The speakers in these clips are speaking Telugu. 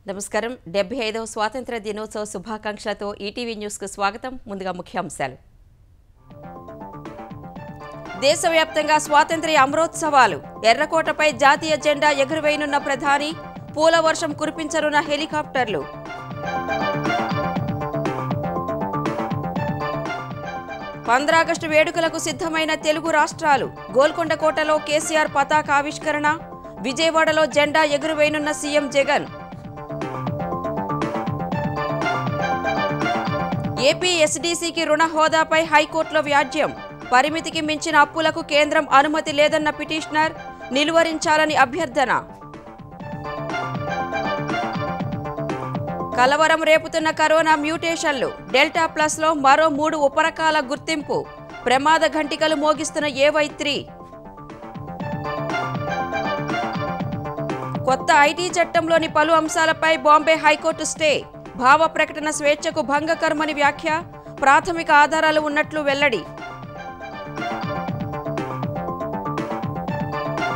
నమస్కారం 75వ స్వాతంత్ర దినోత్సవ శుభాకాంక్షలతో ఈటీవీ న్యూస్ కు స్వాగతం. ముందుగా ముఖ్యాంశాలు. దేశవ్యాప్తంగా స్వాతంత్ర్య అమరోత్సవాలు. ఎర్రకోటపై జాతీయ జెండా ఎగురవేయనున్న ప్రధాని, పూల వర్షం కురిపించనున్న హెలికాప్టర్లు. ఆగస్టు వేడుకలకు సిద్ధమైన తెలుగు రాష్ట్రాలు. గోల్కొండ కోటలో కేసీఆర్ పతాక ఆవిష్కరణ, విజయవాడలో జెండా ఎగురవేయనున్న సీఎం జగన్. ఏపీ ఎస్డీసీకి రుణ హోదాపై హైకోర్టులో వ్యాజ్యం. పరిమితికి మించిన అప్పులకు కేంద్రం అనుమతి లేదన్న పిటిషనర్, నిలువరించాలని అభ్యర్థన. కలవరం రేపుతున్న కరోనా మ్యూటేషన్లు. డెల్టా ప్లస్లో మరో 3 ఉపరకాల గుర్తింపు. ప్రమాద ఘంటికలు మోగిస్తున్న ఏవై3. కొత్త ఐటీ చట్టంలోని పలు అంశాలపై బాంబే హైకోర్టు స్టే. భావ ప్రకటన స్వేచ్ఛకు భంగకరమని వ్యాఖ్య. ప్రాథమిక ఆధారాలు ఉన్నట్లు వెల్లడి.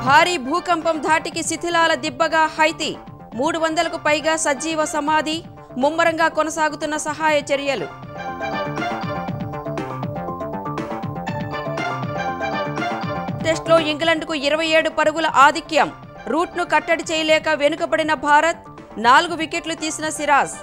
భారీ భూకంపం ధాటికి శిథిలాల దిబ్బగా హైతీ. 300కు పైగా సజీవ సమాధి. ముమ్మరంగా కొనసాగుతున్న సహాయ చర్యలు. టెస్ట్లో ఇంగ్లండ్కు 27 పరుగుల ఆధిక్యం. రూట్ను కట్టడి చేయలేక వెనుకబడిన భారత్. 4 వికెట్లు తీసిన సిరాజ్.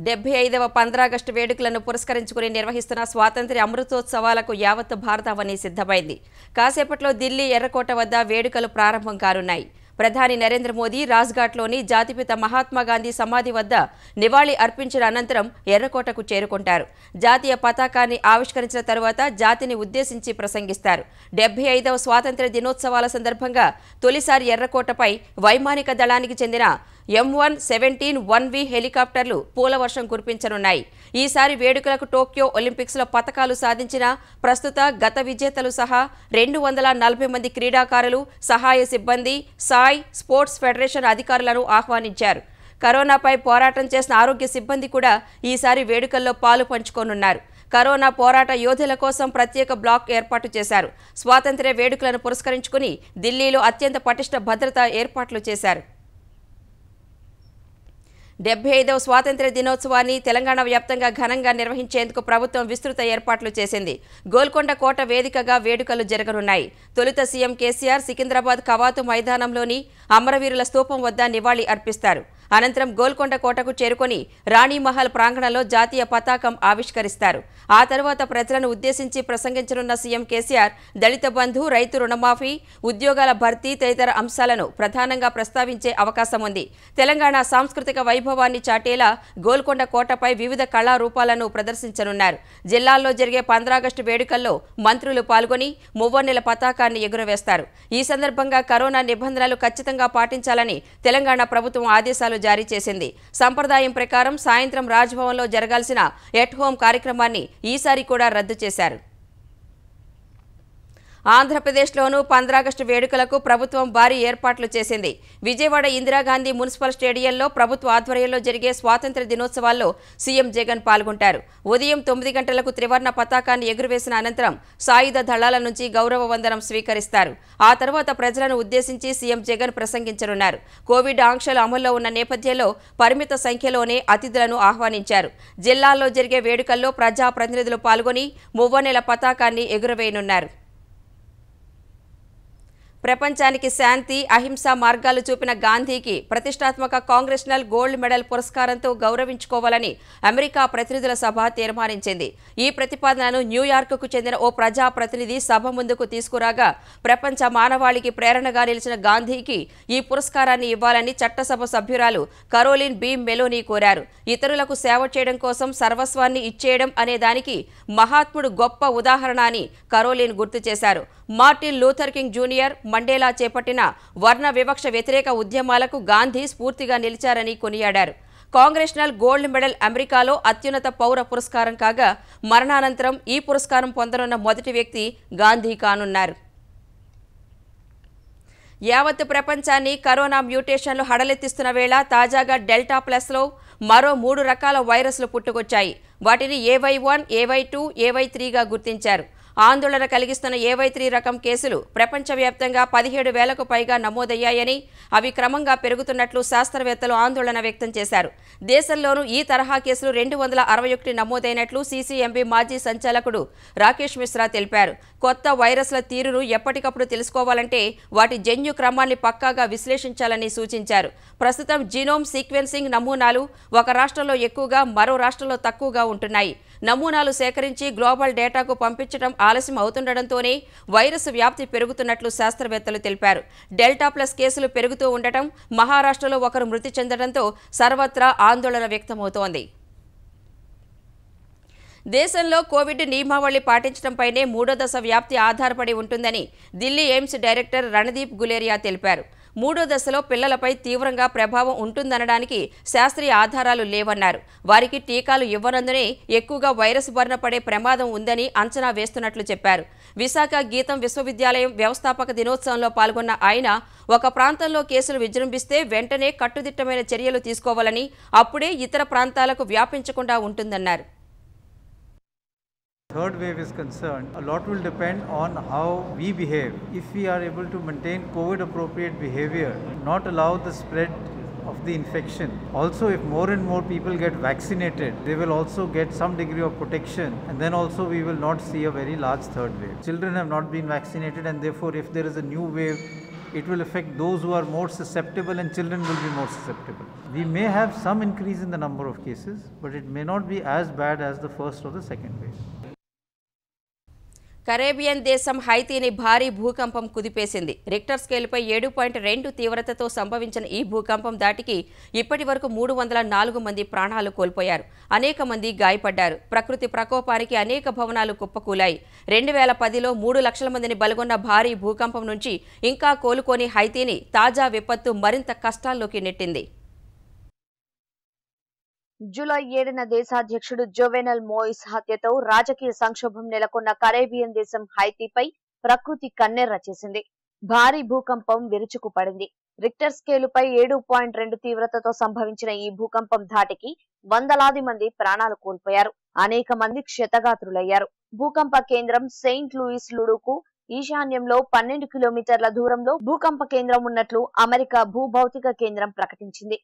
75వ ఆగస్టు వేడుకలను పురస్కరించుకుని నిర్వహిస్తున్న స్వాతంత్ర్య అమృతోత్సవాలకు యావత్తు భారతావని సిద్ధమైంది. కాసేపట్లో ఢిల్లీ ఎర్రకోట వద్ద వేడుకలు ప్రారంభం కానున్నాయి. ప్రధాని నరేంద్ర మోదీ రాజ్ఘాట్లోని జాతిపిత మహాత్మాగాంధీ సమాధి వద్ద నివాళి అర్పించిన అనంతరం ఎర్రకోటకు చేరుకుంటారు. జాతీయ పతాకాన్ని ఆవిష్కరించిన తరువాత జాతిని ఉద్దేశించి ప్రసంగిస్తారు. 75వ స్వాతంత్ర్య దినోత్సవాల సందర్భంగా తొలిసారి ఎర్రకోటపై వైమానిక దళానికి చెందిన M117-1V హెలికాప్టర్లు పూల వర్షం కురిపించనున్నాయి. ఈసారి వేడుకలకు టోక్యో ఒలింపిక్స్లో పతకాలు సాధించిన ప్రస్తుత గత విజేతలు సహా 240 మంది క్రీడాకారులు, సహాయ సిబ్బంది, సాయ్ స్పోర్ట్స్ ఫెడరేషన్ అధికారులను ఆహ్వానించారు. కరోనాపై పోరాటం చేసిన ఆరోగ్య సిబ్బంది కూడా ఈసారి వేడుకల్లో పాలు పంచుకోనున్నారు. కరోనా పోరాట యోధుల కోసం ప్రత్యేక బ్లాక్ ఏర్పాటు చేశారు. స్వాతంత్ర్య వేడుకలను పురస్కరించుకుని ఢిల్లీలో అత్యంత పటిష్ట భద్రతా ఏర్పాట్లు చేశారు. 75వ స్వాతంత్ర్య దినోత్సవాన్ని తెలంగాణ వ్యాప్తంగా ఘనంగా నిర్వహించేందుకు ప్రభుత్వం విస్తృత ఏర్పాట్లు చేసింది. గోల్కొండ కోట వేదికగా వేడుకలు జరగనున్నాయి. తొలుత సీఎం కేసీఆర్ సికింద్రాబాద్ కవాతు మైదానంలోని అమరవీరుల స్తూపం వద్ద నివాళి అర్పిస్తారు. అనంతరం గోల్కొండ కోటకు చేరుకొని రాణిమహల్ ప్రాంగణంలో జాతీయ పతాకం ఆవిష్కరిస్తారు. ఆ తర్వాత ప్రజలను ఉద్దేశించి ప్రసంగించనున్న సీఎం కేసీఆర్ దళిత బంధు, రైతు రుణమాఫీ, ఉద్యోగాల భర్తీ తదితర అంశాలను ప్రధానంగా ప్రస్తావించే అవకాశం ఉంది. తెలంగాణ సాంస్కృతిక వైభవాన్ని చాటేలా గోల్కొండ కోటపై వివిధ కళారూపాలను ప్రదర్శించనున్నారు. జిల్లాల్లో జరిగే 15 ఆగస్టు వేడుకల్లో మంత్రులు పాల్గొని మువ్వన్నెల పతాకాన్ని ఎగురవేస్తారు. ఈ సందర్భంగా కరోనా నిబంధనలు ఖచ్చితంగా పాటించాలని తెలంగాణ ప్రభుత్వం ఆదేశాలు జారీ చేసింది. సంప్రదాయం ప్రకారం సాయంత్రం రాజ్భవన్లో జరగాల్సిన ఎట్ హోం కార్యక్రమాన్ని ఈసారి కూడా రద్దు చేశారు. ఆంధ్రప్రదేశ్లోనూ 15 ఆగస్టు వేడుకలకు ప్రభుత్వం భారీ ఏర్పాట్లు చేసింది. విజయవాడ ఇందిరాగాంధీ మున్సిపల్ స్టేడియంలో ప్రభుత్వ ఆధ్వర్యంలో జరిగే స్వాతంత్ర్య దినోత్సవాల్లో సీఎం జగన్ పాల్గొంటారు. ఉదయం 9 గంటలకు త్రివర్ణ పతాకాన్ని ఎగురవేసిన అనంతరం సాయుధ దళాల నుంచి గౌరవ వందనం స్వీకరిస్తారు. ఆ తర్వాత ప్రజలను ఉద్దేశించి సీఎం జగన్ ప్రసంగించనున్నారు. కోవిడ్ ఆంక్షలు అమల్లో ఉన్న నేపథ్యంలో పరిమిత సంఖ్యలోనే అతిథులను ఆహ్వానించారు. జిల్లాల్లో జరిగే వేడుకల్లో ప్రజాప్రతినిధులు పాల్గొని మువ్వన్నెల పతాకాన్ని ఎగురవేయనున్నారు. ప్రపంచానికి శాంతి, అహింసా మార్గాలు చూపిన గాంధీకి ప్రతిష్టాత్మక కాంగ్రెషనల్ గోల్డ్ మెడల్ పురస్కారంతో గౌరవించుకోవాలని అమెరికా ప్రతినిధుల సభ తీర్మానించింది. ఈ ప్రతిపాదనను న్యూయార్క్కు చెందిన ఓ ప్రజాప్రతినిధి సభ ముందుకు తీసుకురాగా ప్రపంచ మానవాళికి ప్రేరణగా నిలిచిన గాంధీకి ఈ పురస్కారాన్ని ఇవ్వాలని చట్టసభ సభ్యురాలు కరోలిన్ బి మెలోనీ కోరారు. ఇతరులకు సేవ చేయడం కోసం సర్వస్వాన్ని ఇచ్చేయడం అనే దానికి మహాత్ముడు గొప్ప ఉదాహరణ అని కరోలిన్ గుర్తు చేశారు. Martin Luther king junior, Mandela చేపట్టిన వర్ణ వివక్ష వ్యతిరేక ఉద్యమాలకు గాంధీ స్ఫూర్తిగా నిలిచారని కొనియాడారు. కాంగ్రెషనల్ గోల్డ్ మెడల్ అమెరికాలో అత్యున్నత పౌర పురస్కారం కాగా మరణానంతరం ఈ పురస్కారం పొందనున్న మొదటి వ్యక్తి గాంధీ కానున్నారు. యావత్ ప్రపంచాన్ని కరోనా మ్యూటేషన్లు హడలెత్తిస్తున్న వేళ తాజాగా డెల్టా ప్లస్లో మరో 3 రకాల వైరస్లు పుట్టుకొచ్చాయి. వాటిని AY1, AY2, AY3గా గుర్తించారు. ఆందోళన కలిగిస్తున్న AY3 రకం కేసులు ప్రపంచవ్యాప్తంగా 17,000కు పైగా నమోదయ్యాయని, అవి క్రమంగా పెరుగుతున్నట్లు శాస్త్రవేత్తలు ఆందోళన వ్యక్తం చేశారు. దేశంలోనూ ఈ తరహా కేసులు 261 నమోదైనట్లు CCMB మాజీ సంచాలకుడు రాకేష్ మిశ్రా తెలిపారు. కొత్త వైరస్ల తీరును ఎప్పటికప్పుడు తెలుసుకోవాలంటే వాటి జన్యు క్రమాన్ని పక్కాగా విశ్లేషించాలని సూచించారు. ప్రస్తుతం జీనోమ్ సీక్వెన్సింగ్ నమూనాలు ఒక రాష్ట్రంలో ఎక్కువగా, మరో రాష్ట్రంలో తక్కువగా ఉంటున్నాయి. నమూనాలు సేకరించి గ్లోబల్ డేటాకు పంపించడం ఆలస్యం అవుతుండటంతోనే వైరస్ వ్యాప్తి పెరుగుతున్నట్లు శాస్త్రవేత్తలు తెలిపారు. డెల్టా ప్లస్ కేసులు పెరుగుతూ ఉండటం, మహారాష్ట్రలో ఒకరు మృతి చెందడంతో సర్వత్రా ఆందోళన వ్యక్తమవుతోంది. దేశంలో కోవిడ్ నియమావళి పాటించడంపైనే మూడో దశ వ్యాప్తి ఆధారపడి ఉంటుందని ఢిల్లీ ఎయిమ్స్ డైరెక్టర్ రణదీప్ గులేరియా తెలిపారు. మూడో దశలో పిల్లలపై తీవ్రంగా ప్రభావం ఉంటుందనడానికి శాస్త్రీయ ఆధారాలు లేవన్నారు. వారికి టీకాలు ఇవ్వనందునే ఎక్కువగా వైరస్ బారిన పడే ప్రమాదం ఉందని అంచనా వేస్తున్నట్లు చెప్పారు. విశాఖ గీతం విశ్వవిద్యాలయం వ్యవస్థాపక దినోత్సవంలో పాల్గొన్న ఆయన ఒక ప్రాంతంలో కేసులు విజృంభిస్తే వెంటనే కట్టుదిట్టమైన చర్యలు తీసుకోవాలని, అప్పుడే ఇతర ప్రాంతాలకు వ్యాపించకుండా ఉంటుందన్నారు. Third wave is concerned, a lot will depend on how we behave. If we are able to maintain COVID appropriate behavior, not allow the spread of the infection. Also, if more and more people get vaccinated, they will also get some degree of protection, and then also we will not see a very large third wave. Children have not been vaccinated, and therefore if there is a new wave, it will affect those who are more susceptible, and children will be more susceptible. We may have some increase in the number of cases, but it may not be as bad as the first or the second wave. Caribbean దేశం హైతీని భారీ భూకంపం కుదిపేసింది. రిక్టర్ స్కేల్పై 7.2 తీవ్రతతో సంభవించిన ఈ భూకంపం దాటికి ఇప్పటి వరకు 304 మంది ప్రాణాలు కోల్పోయారు. అనేక మంది గాయపడ్డారు. ప్రకృతి ప్రకోపానికి అనేక భవనాలు కుప్పకూలాయి. 2010లో 3 లక్షల మందిని బలిగొన్న భారీ భూకంపం నుంచి ఇంకా కోలుకోని హైతీని తాజా విపత్తు మరింత కష్టాల్లోకి నెట్టింది. జూలై 7న దేశాధ్యక్షుడు జోవెనల్ మోయిస్ హత్యతో రాజకీయ సంక్షోభం నెలకొన్న కరేబియన్ దేశం హైతీపై ప్రకృతి కన్నెర్ర చేసింది. భారీ భూకంపం విరుచుకుపడింది. రిక్టర్ స్కేలుపై 7.2 తీవ్రతతో సంభవించిన ఈ భూకంపం ధాటికి వందలాది మంది ప్రాణాలు కోల్పోయారు. అనేక మంది క్షతగాత్రులయ్యారు. భూకంప కేంద్రం సెయింట్ లూయిస్ లుడుకు ఈశాన్యంలో 12 కిలోమీటర్ల దూరంలో భూకంప కేంద్రం ఉన్నట్లు అమెరికా భూభౌతిక కేంద్రం ప్రకటించింది.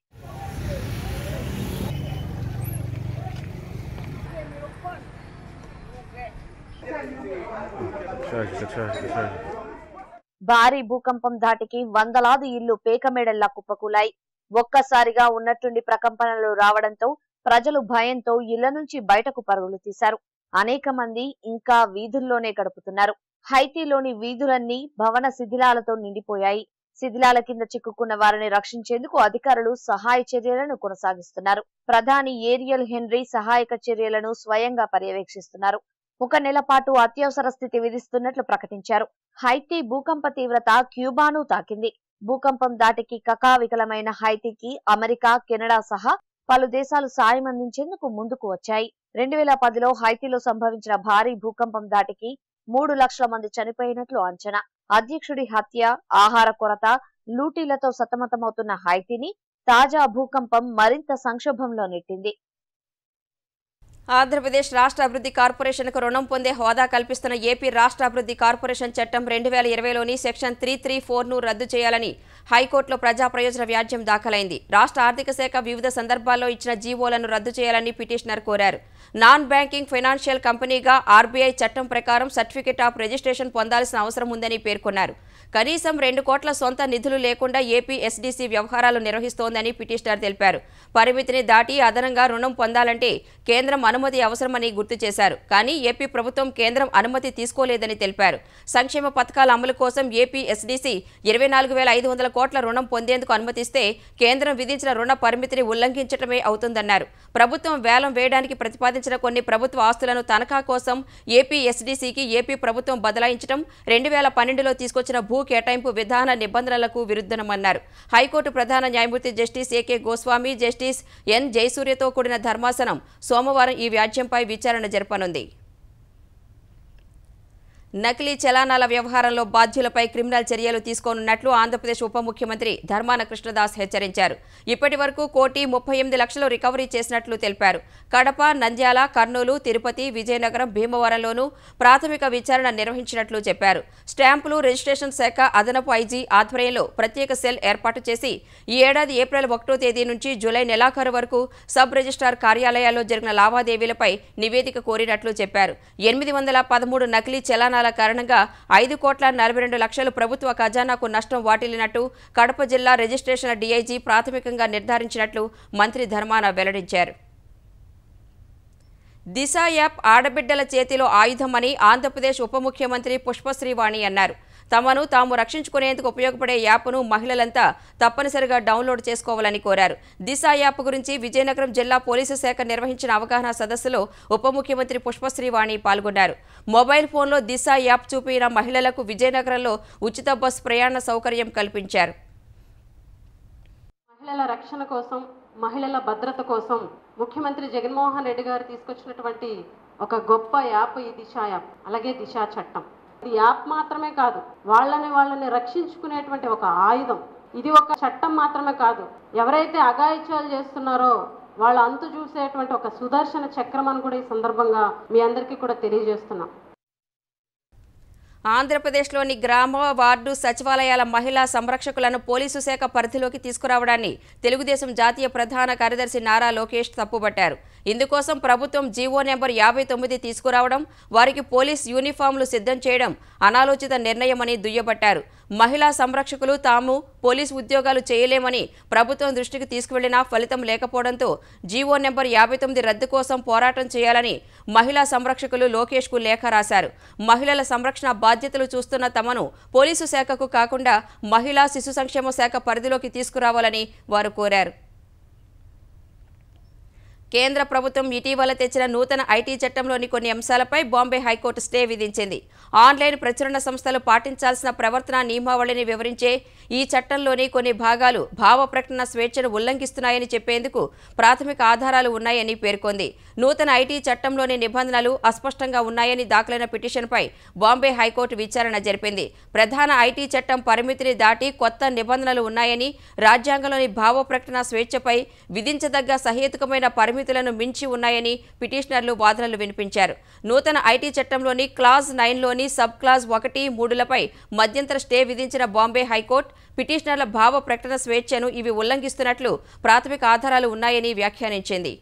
భారీ భూకంపం ధాటికి వందలాది ఇళ్లు పేకమేడల్లా కుప్పకూలాయి. ఒక్కసారిగా ఉన్నట్టుండి ప్రకంపనలు రావడంతో ప్రజలు భయంతో ఇళ్ల నుంచి బయటకు పరుగులు తీశారు. అనేక మంది ఇంకా వీధుల్లోనే గడుపుతున్నారు. హైతీలోని వీధులన్నీ భవన శిథిలాలతో నిండిపోయాయి. శిథిలాల కింద చిక్కుకున్న వారిని రక్షించేందుకు అధికారులు సహాయ చర్యలను కొనసాగిస్తున్నారు. ప్రధాని ఏరియల్ హెన్రీ సహాయక చర్యలను స్వయంగా పర్యవేక్షిస్తున్నారు. 1 నెల పాటు అత్యవసర స్థితి విధిస్తున్నట్లు ప్రకటించారు. హైతీ భూకంప తీవ్రత క్యూబాను తాకింది. భూకంపం దాటికి కకావికలమైన హైతీకి అమెరికా, కెనడా సహా పలు దేశాలు సాయం అందించేందుకు ముందుకు వచ్చాయి. 2010లో హైతీలో సంభవించిన భారీ భూకంపం దాటికి 3 లక్షల మంది చనిపోయినట్లు అంచనా. అధ్యక్షుడి హత్య, ఆహార కొరత, లూటీలతో సతమతమవుతున్న హైతీని తాజా భూకంపం మరింత సంక్షోభంలో నెట్టింది. ఆంధ్రప్రదేశ్ రాష్ట్ర అభివృద్ధి కార్పొరేషన్కు రుణం పొందే హోదా కల్పిస్తున్న ఏపీ రాష్ట్ర అభివృద్ధి కార్పొరేషన్ చట్టం 2020లోని సెక్షన్ 334ను రద్దు చేయాలని హైకోర్టులో ప్రజా ప్రయోజన వ్యాజ్యం దాఖలైంది. రాష్ట్ర ఆర్థిక శాఖ వివిధ సందర్భాల్లో ఇచ్చిన జీవోలను రద్దు చేయాలని పిటిషనర్ కోరారు. నాన్ బ్యాంకింగ్ ఫైనాన్షియల్ కంపెనీగా ఆర్బీఐ చట్టం ప్రకారం సర్టిఫికేట్ ఆఫ్ రిజిస్ట్రేషన్ పొందాల్సిన అవసరం ఉందని పేర్కొన్నారు. కనీసం 2 కోట్ల సొంత నిధులు లేకుండా ఏపీ ఎస్డీసీ వ్యవహారాలు నిర్వహిస్తోందని పిటిషనర్ తెలిపారు. పరిమితిని దాటి అదనంగా రుణం పొందాలంటే కేంద్రం అనుమతి అవసరమని గుర్తు చేశారు. కానీ ఏపీ ప్రభుత్వం కేంద్రం అనుమతి తీసుకోలేదని తెలిపారు. సంక్షేమ పథకాల అమలు కోసం ఏపీ ఎస్డీసీ 24,500 కోట్ల రుణం పొందేందుకు అనుమతిస్తే కేంద్రం విధించిన రుణ పరిమితిని ఉల్లంఘించడమే అవుతుందన్నారు. ప్రభుత్వం వేలం వేయడానికి ప్రతిపాదించిన కొన్ని ప్రభుత్వ ఆస్తులను తనఖా కోసం ఏపీ ఎస్డీసీకి ఏపీ ప్రభుత్వం బదలాయించడం 2012లో తీసుకొచ్చిన భూ కేటాయింపు విధాన నిబంధనలకు విరుద్ధమన్నారు. హైకోర్టు ప్రధాన న్యాయమూర్తి justice AK Goswami, justice N జయసూర్యతో కూడిన ధర్మాసనం సోమవారం ఈ వ్యాజ్యంపై విచారణ జరపనుంది. నకిలీ చలానాల వ్యవహారంలో బాధ్యులపై క్రిమినల్ చర్యలు తీసుకోనున్నట్లు ఆంధ్రప్రదేశ్ ఉప ముఖ్యమంత్రి ధర్మాన కృష్ణదాస్ హెచ్చరించారు. ఇప్పటి వరకు 1,38 లక్షలు రికవరీ చేసినట్లు తెలిపారు. కడప, నంద్యాల, కర్నూలు, తిరుపతి, విజయనగరం, భీమవరంలోనూ ప్రాథమిక విచారణ నిర్వహించినట్లు చెప్పారు. స్టాంపులు రిజిస్ట్రేషన్ శాఖ అదనపు ఐజీ ఆధ్వర్యంలో ప్రత్యేక సెల్ ఏర్పాటు చేసి ఈ ఏడాది ఏప్రిల్ 1వ తేదీ నుంచి జూలై నెలాఖరు వరకు సబ్ రిజిస్ట్రార్ కార్యాలయాల్లో జరిగిన లావాదేవీలపై నివేదిక కోరినట్లు చెప్పారు. 813 నకిలీ చలానాల కారణంగా 5,42 లక్షలు ప్రభుత్వ ఖజానాకు నష్టం వాటిల్లినట్టు కడప జిల్లా రిజిస్ట్రేషన్ డీఐజీ ప్రాథమికంగా నిర్ధారించినట్లు మంత్రి ధర్మాన వెల్లడించారు. దిశ యాప్ ఆడబిడ్డల చేతిలో ఆయుధమని ఆంధ్రప్రదేశ్ ఉప ముఖ్యమంత్రి పుష్పశ్రీవాణి అన్నారు. తమను తాము రక్షించుకునేందుకు ఉపయోగపడే యాప్ను మహిళలంతా తప్పనిసరిగా డౌన్లోడ్ చేసుకోవాలని కోరారు. దిశ యాప్ గురించి విజయనగరం జిల్లా పోలీసు శాఖ నిర్వహించిన అవగాహన సదస్సులో ఉప ముఖ్యమంత్రి పుష్పశ్రీవాణి పాల్గొన్నారు. మొబైల్ ఫోన్లో దిశ యాప్ చూపిన మహిళలకు విజయనగరంలో ఉచిత బస్సు ప్రయాణ సౌకర్యం కల్పించారు. మహిళల రక్షణ కోసం, మహిళల భద్రత కోసం ముఖ్యమంత్రి జగన్మోహన్ రెడ్డి గారు తీసుకొచ్చినటువంటి ఒక గొప్ప యాప్ ఈ దిశ యాప్, అలాగే దిశ చట్టం. ఇది యాప్ మాత్రమే కాదు, వాళ్ళని రక్షించుకునేటువంటి ఒక ఆయుధం. ఇది ఒక చట్టం మాత్రమే కాదు, ఎవరైతే అఘాయిత్యాలు చేస్తున్నారో వాళ్ళ అంతు చూసేటువంటి ఒక సుదర్శన చక్రం అని కూడా ఈ సందర్భంగా మీ అందరికీ కూడా తెలియజేస్తున్నాం. ఆంధ్రప్రదేశ్లోని గ్రామ, వార్డు సచివాలయాల మహిళా సంరక్షకులను పోలీసు శాఖ పరిధిలోకి తీసుకురావడాన్ని తెలుగుదేశం జాతీయ ప్రధాన కార్యదర్శి నారా లోకేష్ తప్పుపట్టారు. ఇందుకోసం ప్రభుత్వం జీవో నెంబర్ 59 తీసుకురావడం, వారికి పోలీస్ యూనిఫామ్లు సిద్ధం చేయడం అనాలోచిత నిర్ణయమని దుయ్యబట్టారు. మహిళా సంరక్షకులు తాము పోలీసు ఉద్యోగాలు చేయలేమని ప్రభుత్వం దృష్టికి తీసుకువెళ్లినా ఫలితం లేకపోవడంతో జీవో నెంబర్ 59 రద్దు కోసం పోరాటం చేయాలని మహిళా సంరక్షకులు లోకేష్కు లేఖ రాశారు. మహిళల సంరక్షణ బాధ్యతలు చూస్తున్న తమను పోలీసు శాఖకు కాకుండా మహిళా శిశు సంక్షేమ శాఖ పరిధిలోకి తీసుకురావాలని వారు కోరారు. కేంద్ర ప్రభుత్వం ఇటీవల తెచ్చిన నూతన ఐటీ చట్టంలోని కొన్ని అంశాలపై బాంబే హైకోర్టు స్టే విధించింది. ఆన్లైన్ ప్రచురణ సంస్థలు పాటించాల్సిన ప్రవర్తన నియమావళిని వివరించే ఈ చట్టంలోని కొన్ని భాగాలు భావ ప్రకటన స్వేచ్ఛను ఉల్లంఘిస్తున్నాయని చెప్పేందుకు ప్రాథమిక ఆధారాలు ఉన్నాయని పేర్కొంది. నూతన ఐటీ చట్టంలోని నిబంధనలు అస్పష్టంగా ఉన్నాయని దాఖలైన పిటిషన్పై బాంబే హైకోర్టు విచారణ జరిపింది. ప్రధాన ఐటీ చట్టం పరిమితిని దాటి కొత్త నిబంధనలు ఉన్నాయని, రాజ్యాంగంలోని భావ ప్రకటన స్వేచ్ఛపై విధించదగ్గ సహేతుకమైన పరిమితులను మించి ఉన్నాయని పిటిషనర్లు వాదనలు వినిపించారు. నూతన ఐటీ చట్టంలోని క్లాజ్ 9లోని సబ్ క్లాజ్ 1, 3లపై మధ్యంతర స్టే విధించిన బాంబే హైకోర్టు పిటిషనర్ల భావ ప్రకటన స్వేచ్ఛను ఇవి ఉల్లంఘిస్తున్నట్లు ప్రాథమిక ఆధారాలు ఉన్నాయని వ్యాఖ్యానించింది.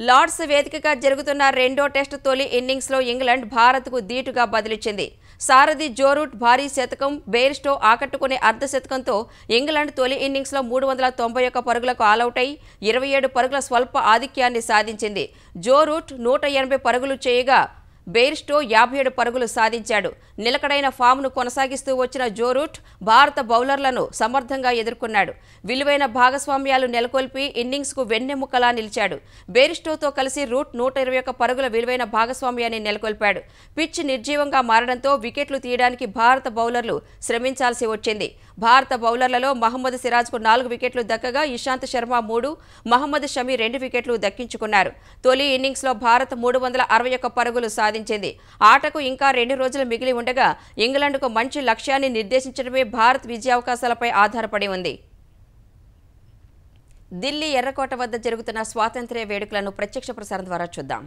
లార్డ్స్ వేదికగా జరుగుతున్న రెండో టెస్టు తొలి ఇన్నింగ్స్లో ఇంగ్లాండ్ భారత్కు ధీటుగా బదిలిచ్చింది. సారథి జో రూట్ భారీ శతకం, బెయిర్స్టో ఆకట్టుకునే అర్ధ శతకంతో ఇంగ్లాండ్ తొలి ఇన్నింగ్స్లో 391 పరుగులకు ఆలౌట్ అయి 27 పరుగుల స్వల్ప ఆధిక్యాన్ని సాధించింది. జో రూట్ 180 పరుగులు చేయగా బెయిర్స్టో 57 పరుగులు సాధించాడు. నిలకడైన ఫామ్ను కొనసాగిస్తూ వచ్చిన జో రూట్ భారత బౌలర్లను సమర్థంగా ఎదుర్కొన్నాడు. విలువైన భాగస్వామ్యాలు నెలకొల్పి ఇన్నింగ్స్కు వెన్నెముకలా నిలిచాడు. బెయిర్స్టోతో కలిసి రూట్ 121 పరుగుల విలువైన భాగస్వామ్యాన్ని నెలకొల్పాడు. పిచ్ నిర్జీవంగా మారడంతో వికెట్లు తీయడానికి భారత బౌలర్లు శ్రమించాల్సి వచ్చింది. భారత బౌలర్లలో మహమ్మద్ సిరాజ్కు 4 వికెట్లు దక్కగా ఇషాంత్ శర్మ 3, మహమ్మద్ షమి 2 వికెట్లు దక్కించుకున్నారు. తొలి ఇన్నింగ్స్లో భారత్ 361 పరుగులు సాధించింది. ఆటకు ఇంకా 2 రోజులు మిగిలి ఉండగా ఇంగ్లాండ్కు మంచి లక్ష్యాన్ని నిర్దేశించడమే భారత్ విజయావకాశాలపై ఆధారపడి ఉంది. ఢిల్లీ ఎర్రకోట వద్ద జరుగుతున్న స్వాతంత్ర్య వేడుకలను ప్రత్యక్ష ప్రసారం ద్వారా చూద్దాం.